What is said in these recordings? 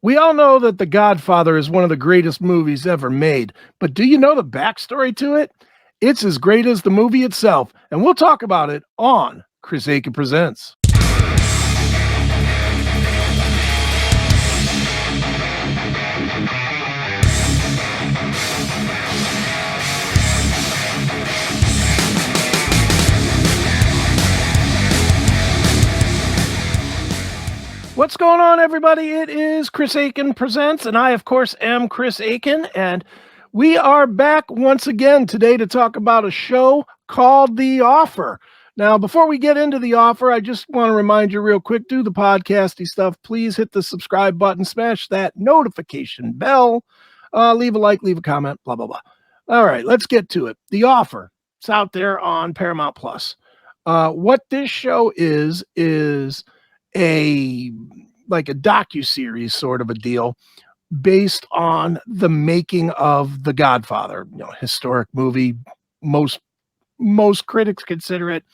We all know that The Godfather is one of the greatest movies ever made, but do you know the backstory to it? It's as great as the movie itself, and we'll talk about it on Chris Aiken Presents. What's going on, everybody? It is Chris Aiken Presents, and I, of course, am Chris Aiken, and we are back once again today to talk about a show called The Offer. Now, before we get into The Offer, I just want to remind you real quick, do the podcasty stuff. Please hit the subscribe button, smash that notification bell, leave a like, leave a comment, blah, blah, blah. All right, let's get to it. The Offer. It's out there on Paramount Plus. What this show is a docuseries sort of a deal based on the making of The Godfather, historic movie. Most critics consider it.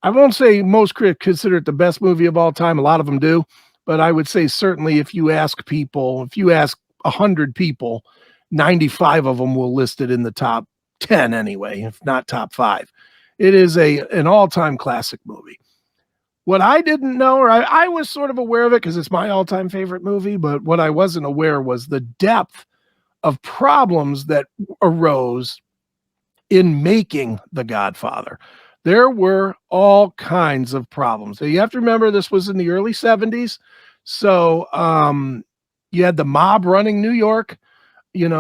I won't say most critics consider it the best movie of all time. A lot of them do, but I would say certainly if you ask 100 people, 95 of them will list it in the top 10 anyway, if not top 5. It is an all-time classic movie. What I didn't know, or I was sort of aware of it because it's my all-time favorite movie, but what I wasn't aware was the depth of problems that arose in making The Godfather. There were all kinds of problems. So you have to remember this was in the early 70s. So you had the mob running New York, and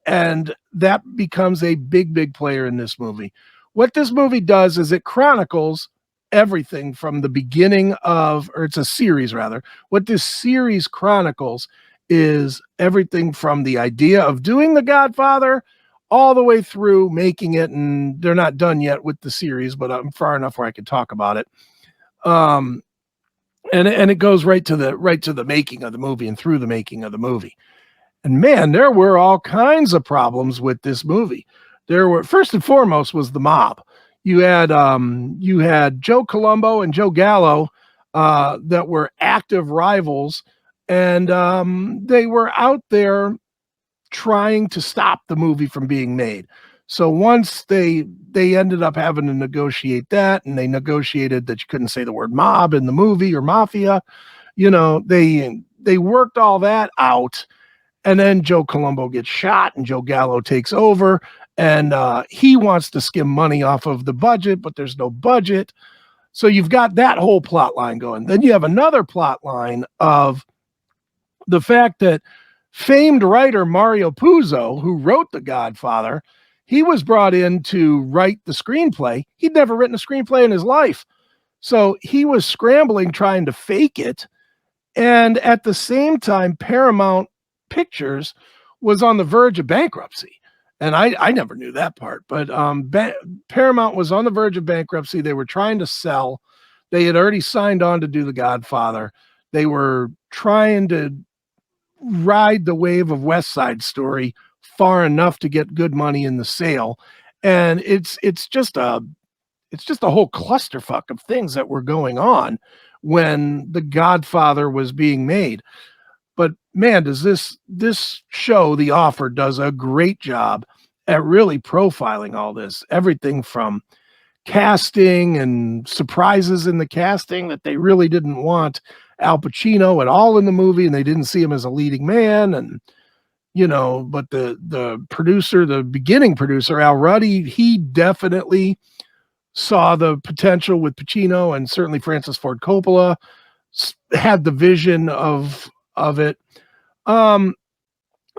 that becomes a big player in this movie. What this movie does is it chronicles everything from the beginning of, or it's a series rather. What this series chronicles is everything from the idea of doing The Godfather all the way through making it, and they're not done yet with the series, but I'm far enough where I can talk about it. And it goes right to the making of the movie and through the making of the movie. And man, there were all kinds of problems with this movie. There were, first and foremost, was the mob. You had Joe Colombo and Joe Gallo that were active rivals, and they were out there trying to stop the movie from being made. So once they ended up having to negotiate that, and they negotiated that you couldn't say the word mob in the movie or mafia, they worked all that out. And then Joe Colombo gets shot and Joe Gallo takes over. And he wants to skim money off of the budget, but there's no budget. So you've got that whole plot line going. Then you have another plot line of the fact that famed writer Mario Puzo, who wrote The Godfather, he was brought in to write the screenplay. He'd never written a screenplay in his life. So he was scrambling, trying to fake it. And at the same time, Paramount Pictures was on the verge of bankruptcy. And I never knew that part, but Paramount was on the verge of bankruptcy. They were trying to sell. They had already signed on to do The Godfather. They were trying to ride the wave of West Side Story far enough to get good money in the sale. And it's just a whole clusterfuck of things that were going on when The Godfather was being made. But man, does this show, The Offer, does a great job at really profiling all this. Everything from casting and surprises in the casting that they really didn't want Al Pacino at all in the movie, and they didn't see him as a leading man. And, but the producer, the beginning producer, Al Ruddy, he definitely saw the potential with Pacino, and certainly Francis Ford Coppola had the vision of it.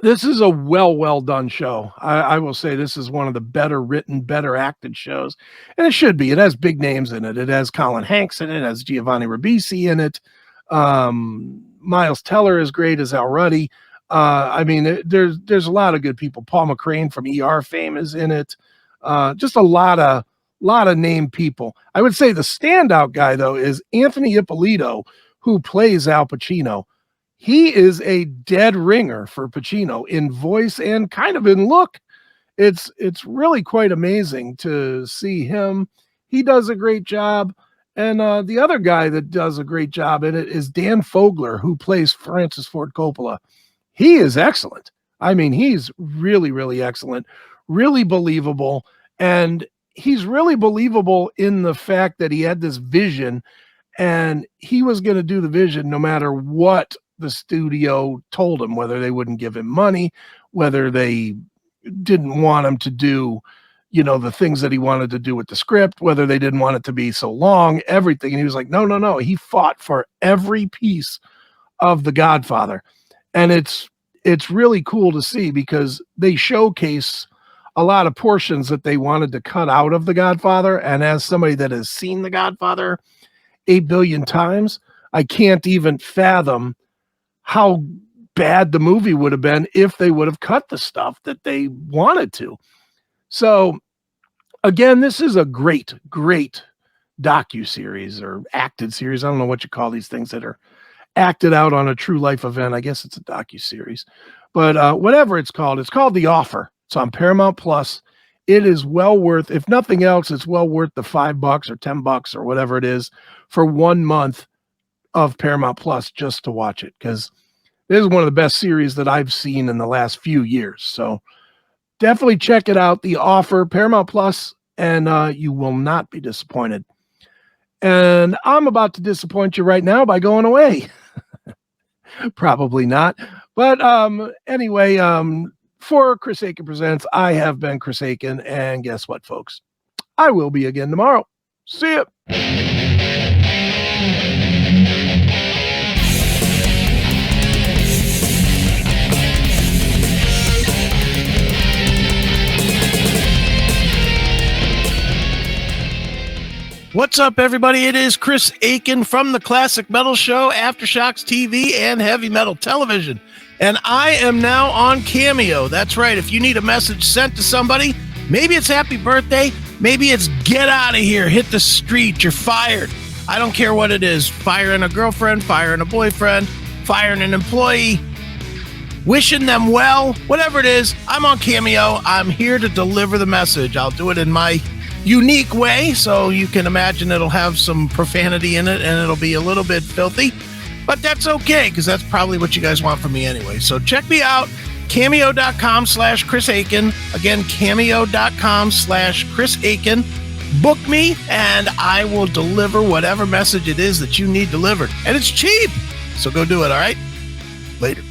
This is a well done show. I will say this is one of the better written, better acted shows, and it should be. It has big names in it. It has Colin Hanks in it. It has Giovanni Ribisi in it. Miles Teller is great as Al Ruddy. There's a lot of good people. Paul McCrane from ER fame is in it. Just a lot of named people. I would say the standout guy though is Anthony Ippolito, who plays Al Pacino. He is a dead ringer for Pacino in voice and kind of in look. It's really quite amazing to see him. He does a great job. And the other guy that does a great job in it is Dan Fogler, who plays Francis Ford Coppola. He is excellent. I mean, he's really, really excellent, really believable. And he's really believable in the fact that he had this vision and he was going to do the vision no matter what the studio told him, whether they wouldn't give him money, whether they didn't want him to do, the things that he wanted to do with the script, whether they didn't want it to be so long, everything. And he was like, no, no, no. He fought for every piece of The Godfather. And it's really cool to see because they showcase a lot of portions that they wanted to cut out of The Godfather. And as somebody that has seen The Godfather 8 billion times, I can't even fathom how bad the movie would have been if they would have cut the stuff that they wanted to. So again, this is a great, great docu-series or acted series. I don't know what you call these things that are acted out on a true life event. I guess it's a docu-series, but whatever it's called The Offer. It's on Paramount Plus. It is well worth, if nothing else, it's well worth the $5 or $10 or whatever it is for 1 month of Paramount Plus just to watch it. Because this is one of the best series that I've seen in the last few years. So definitely check it out. The Offer, Paramount Plus, and you will not be disappointed. And I'm about to disappoint you right now by going away. Probably not. But anyway, for Chris Akin Presents, I have been Chris Akin. And guess what, folks? I will be again tomorrow. See ya. What's up, everybody? It is Chris Akin from the Classic Metal Show, Aftershocks TV, and Heavy Metal Television. And I am now on Cameo. That's right. If you need a message sent to somebody, maybe it's happy birthday, maybe it's get out of here, hit the street, you're fired. I don't care what it is. Firing a girlfriend, firing a boyfriend, firing an employee, wishing them well, whatever it is, I'm on Cameo. I'm here to deliver the message. I'll do it in my unique way, so you can imagine it'll have some profanity in it and it'll be a little bit filthy, but that's okay because that's probably what you guys want from me anyway. So check me out, cameo.com/Chris Akin. Again, cameo.com/Chris Akin. Book me and I will deliver whatever message it is that you need delivered, and it's cheap, so go do it. All right, later.